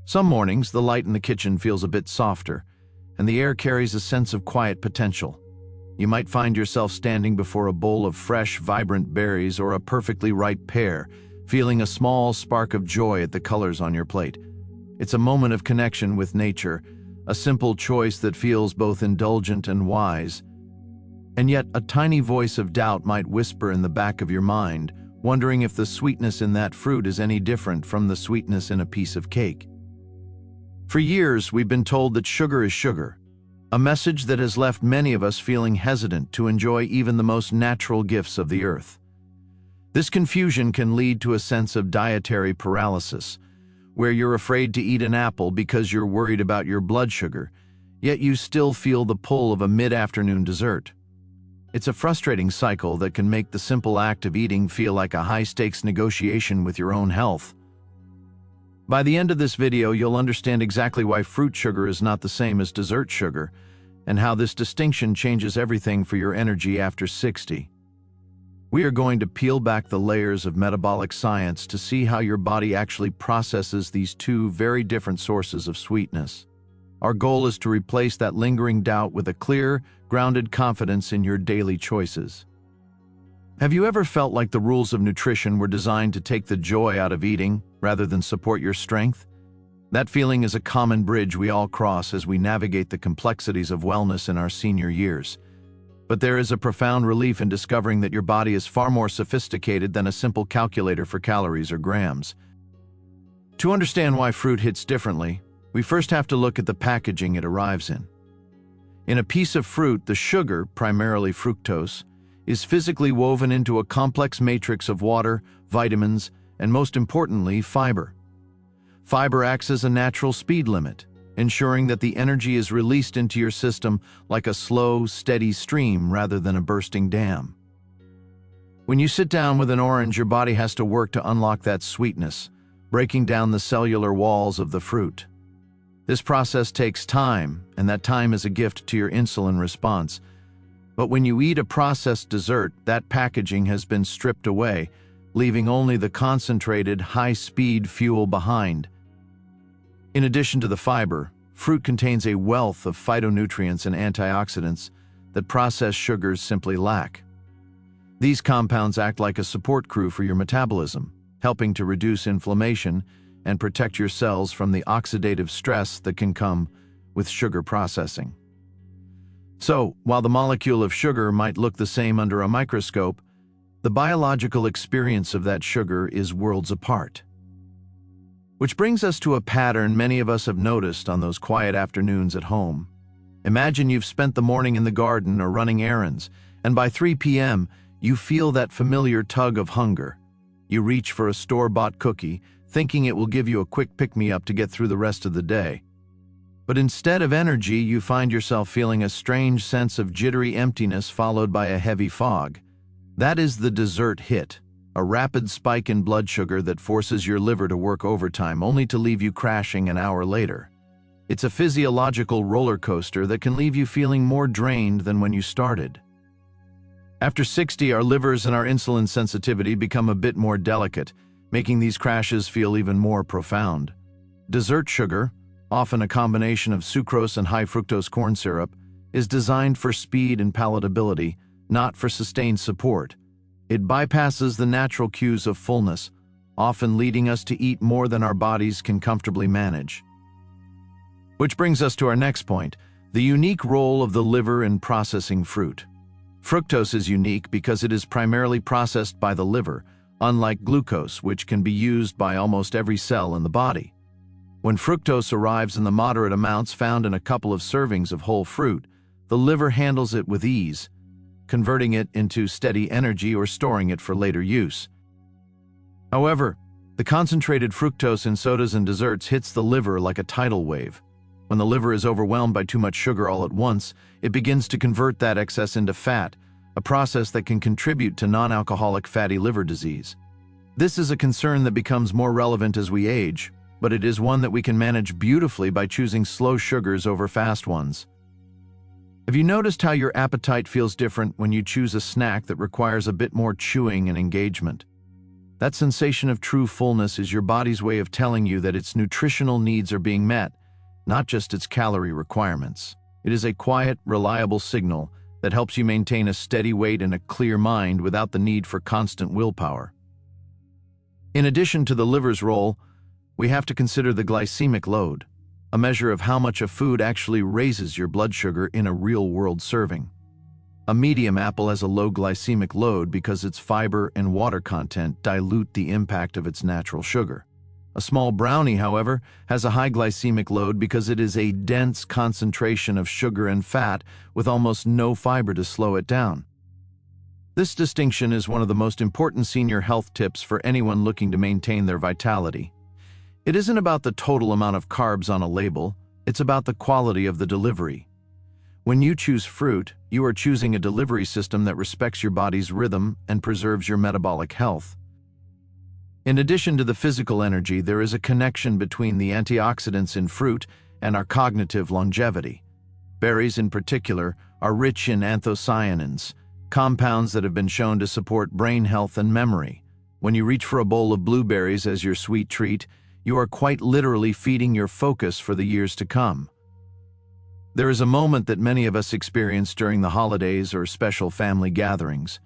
Some mornings, the light in the kitchen feels a bit softer, and the air carries a sense of quiet potential. You might find yourself standing before a bowl of fresh, vibrant berries or a perfectly ripe pear, feeling a small spark of joy at the colors on your plate. It's a moment of connection with nature, a simple choice that feels both indulgent and wise. And yet, a tiny voice of doubt might whisper in the back of your mind, wondering if the sweetness in that fruit is any different from the sweetness in a piece of cake. For years, we've been told that sugar is sugar, a message that has left many of us feeling hesitant to enjoy even the most natural gifts of the earth. This confusion can lead to a sense of dietary paralysis, where you're afraid to eat an apple because you're worried about your blood sugar, yet you still feel the pull of a mid-afternoon dessert. It's a frustrating cycle that can make the simple act of eating feel like a high-stakes negotiation with your own health. By the end of this video, you'll understand exactly why fruit sugar is not the same as dessert sugar, and how this distinction changes everything for your energy after 60. We are going to peel back the layers of metabolic science to see how your body actually processes these two very different sources of sweetness. Our goal is to replace that lingering doubt with a clear, grounded confidence in your daily choices. Have you ever felt like the rules of nutrition were designed to take the joy out of eating rather than support your strength? That feeling is a common bridge we all cross as we navigate the complexities of wellness in our senior years. But there is a profound relief in discovering that your body is far more sophisticated than a simple calculator for calories or grams. To understand why fruit hits differently, we first have to look at the packaging it arrives in. In a piece of fruit, the sugar, primarily fructose, is physically woven into a complex matrix of water, vitamins, and most importantly, fiber. Fiber acts as a natural speed limit, ensuring that the energy is released into your system like a slow, steady stream rather than a bursting dam. When you sit down with an orange, your body has to work to unlock that sweetness, breaking down the cellular walls of the fruit. This process takes time, and that time is a gift to your insulin response. But when you eat a processed dessert, that packaging has been stripped away, leaving only the concentrated, high-speed fuel behind. In addition to the fiber, fruit contains a wealth of phytonutrients and antioxidants that processed sugars simply lack. These compounds act like a support crew for your metabolism, helping to reduce inflammation and protect your cells from the oxidative stress that can come with sugar processing. So, while the molecule of sugar might look the same under a microscope, the biological experience of that sugar is worlds apart. Which brings us to a pattern many of us have noticed on those quiet afternoons at home. Imagine you've spent the morning in the garden or running errands, and by 3 p.m., you feel that familiar tug of hunger. You reach for a store-bought cookie, thinking it will give you a quick pick-me-up to get through the rest of the day. But instead of energy, you find yourself feeling a strange sense of jittery emptiness followed by a heavy fog. That is the dessert hit, a rapid spike in blood sugar that forces your liver to work overtime only to leave you crashing an hour later. It's a physiological roller coaster that can leave you feeling more drained than when you started. After 60, our livers and our insulin sensitivity become a bit more delicate, making these crashes feel even more profound. Dessert sugar, often a combination of sucrose and high fructose corn syrup, is designed for speed and palatability, not for sustained support. It bypasses the natural cues of fullness, often leading us to eat more than our bodies can comfortably manage. Which brings us to our next point, the unique role of the liver in processing fruit. Fructose is unique because it is primarily processed by the liver, unlike glucose, which can be used by almost every cell in the body. When fructose arrives in the moderate amounts found in a couple of servings of whole fruit, the liver handles it with ease, converting it into steady energy or storing it for later use. However, the concentrated fructose in sodas and desserts hits the liver like a tidal wave. When the liver is overwhelmed by too much sugar all at once, it begins to convert that excess into fat, a process that can contribute to non-alcoholic fatty liver disease. This is a concern that becomes more relevant as we age, but it is one that we can manage beautifully by choosing slow sugars over fast ones. Have you noticed how your appetite feels different when you choose a snack that requires a bit more chewing and engagement? That sensation of true fullness is your body's way of telling you that its nutritional needs are being met, not just its calorie requirements. It is a quiet, reliable signal that helps you maintain a steady weight and a clear mind without the need for constant willpower. In addition to the liver's role, we have to consider the glycemic load, a measure of how much a food actually raises your blood sugar in a real-world serving. A medium apple has a low glycemic load because its fiber and water content dilute the impact of its natural sugar. A small brownie, however, has a high glycemic load because it is a dense concentration of sugar and fat with almost no fiber to slow it down. This distinction is one of the most important senior health tips for anyone looking to maintain their vitality. It isn't about the total amount of carbs on a label, it's about the quality of the delivery. When you choose fruit, you are choosing a delivery system that respects your body's rhythm and preserves your metabolic health. In addition to the physical energy, there is a connection between the antioxidants in fruit and our cognitive longevity. Berries, in particular, are rich in anthocyanins, compounds that have been shown to support brain health and memory. When you reach for a bowl of blueberries as your sweet treat, you are quite literally feeding your focus for the years to come. There is a moment that many of us experience during the holidays or special family gatherings.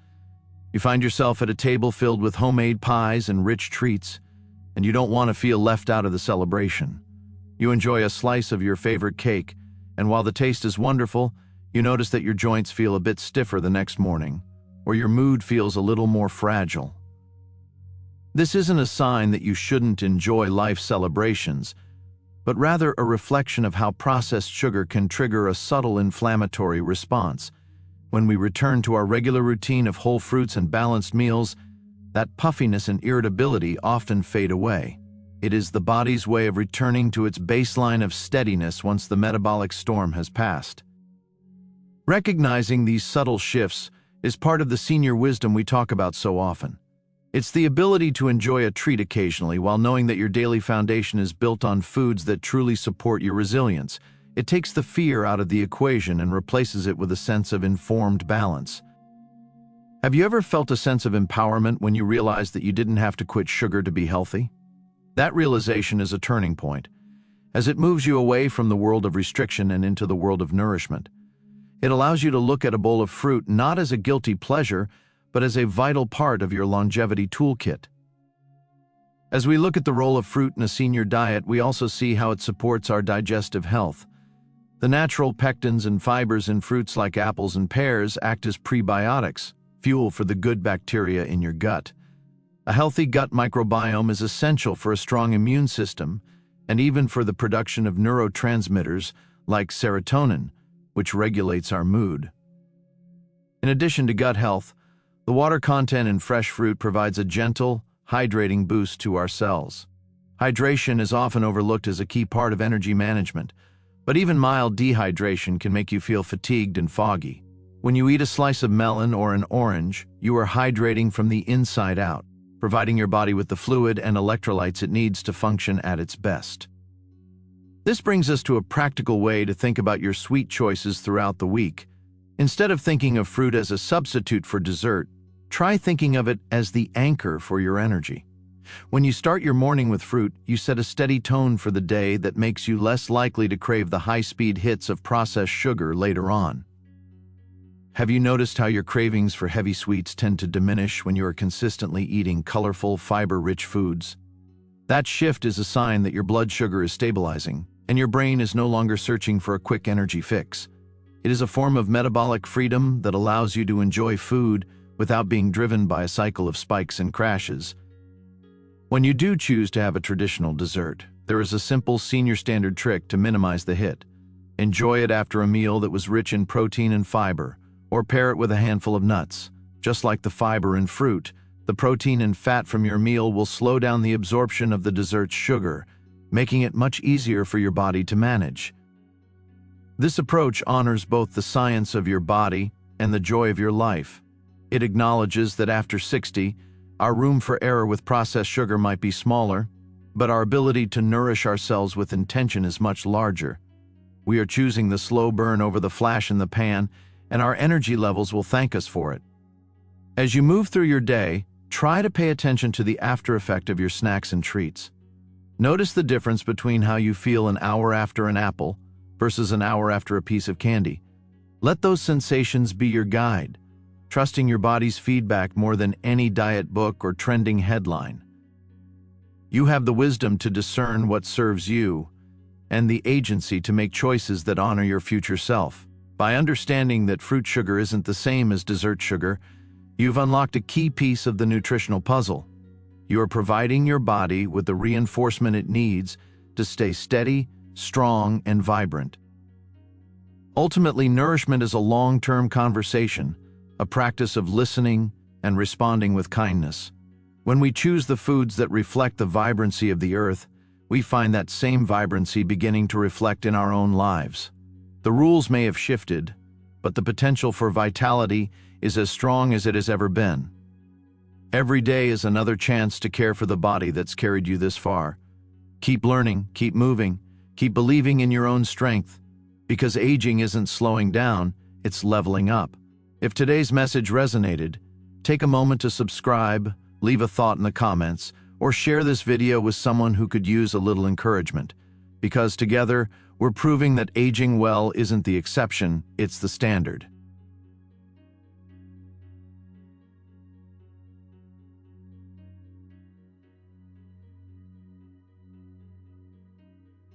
You find yourself at a table filled with homemade pies and rich treats, and you don't want to feel left out of the celebration. You enjoy a slice of your favorite cake, and while the taste is wonderful, you notice that your joints feel a bit stiffer the next morning, or your mood feels a little more fragile. This isn't a sign that you shouldn't enjoy life celebrations, but rather a reflection of how processed sugar can trigger a subtle inflammatory response. When we return to our regular routine of whole fruits and balanced meals, that puffiness and irritability often fade away. It is the body's way of returning to its baseline of steadiness once the metabolic storm has passed. Recognizing these subtle shifts is part of the senior wisdom we talk about so often. It's the ability to enjoy a treat occasionally while knowing that your daily foundation is built on foods that truly support your resilience. It takes the fear out of the equation and replaces it with a sense of informed balance. Have you ever felt a sense of empowerment when you realized that you didn't have to quit sugar to be healthy? That realization is a turning point, as it moves you away from the world of restriction and into the world of nourishment. It allows you to look at a bowl of fruit not as a guilty pleasure, but as a vital part of your longevity toolkit. As we look at the role of fruit in a senior diet, we also see how it supports our digestive health. The natural pectins and fibers in fruits like apples and pears act as prebiotics, fuel for the good bacteria in your gut. A healthy gut microbiome is essential for a strong immune system and even for the production of neurotransmitters like serotonin, which regulates our mood. In addition to gut health, the water content in fresh fruit provides a gentle, hydrating boost to our cells. Hydration is often overlooked as a key part of energy management, but even mild dehydration can make you feel fatigued and foggy. When you eat a slice of melon or an orange, you are hydrating from the inside out, providing your body with the fluid and electrolytes it needs to function at its best. This brings us to a practical way to think about your sweet choices throughout the week. Instead of thinking of fruit as a substitute for dessert, try thinking of it as the anchor for your energy. When you start your morning with fruit, you set a steady tone for the day that makes you less likely to crave the high-speed hits of processed sugar later on. Have you noticed how your cravings for heavy sweets tend to diminish when you are consistently eating colorful, fiber-rich foods? That shift is a sign that your blood sugar is stabilizing, and your brain is no longer searching for a quick energy fix. It is a form of metabolic freedom that allows you to enjoy food without being driven by a cycle of spikes and crashes. When you do choose to have a traditional dessert, there is a simple senior standard trick to minimize the hit. Enjoy it after a meal that was rich in protein and fiber, or pair it with a handful of nuts. Just like the fiber in fruit, the protein and fat from your meal will slow down the absorption of the dessert's sugar, making it much easier for your body to manage. This approach honors both the science of your body and the joy of your life. It acknowledges that after 60, our room for error with processed sugar might be smaller, but our ability to nourish ourselves with intention is much larger. We are choosing the slow burn over the flash in the pan, and our energy levels will thank us for it. As you move through your day, try to pay attention to the after effect of your snacks and treats. Notice the difference between how you feel an hour after an apple versus an hour after a piece of candy. Let those sensations be your guide, trusting your body's feedback more than any diet book or trending headline. You have the wisdom to discern what serves you and the agency to make choices that honor your future self. By understanding that fruit sugar isn't the same as dessert sugar, you've unlocked a key piece of the nutritional puzzle. You are providing your body with the reinforcement it needs to stay steady, strong, and vibrant. Ultimately, nourishment is a long-term conversation, a practice of listening and responding with kindness. When we choose the foods that reflect the vibrancy of the earth, we find that same vibrancy beginning to reflect in our own lives. The rules may have shifted, but the potential for vitality is as strong as it has ever been. Every day is another chance to care for the body that's carried you this far. Keep learning, keep moving, keep believing in your own strength, because aging isn't slowing down, it's leveling up. If today's message resonated, take a moment to subscribe, leave a thought in the comments, or share this video with someone who could use a little encouragement. Because together, we're proving that aging well isn't the exception, it's the standard.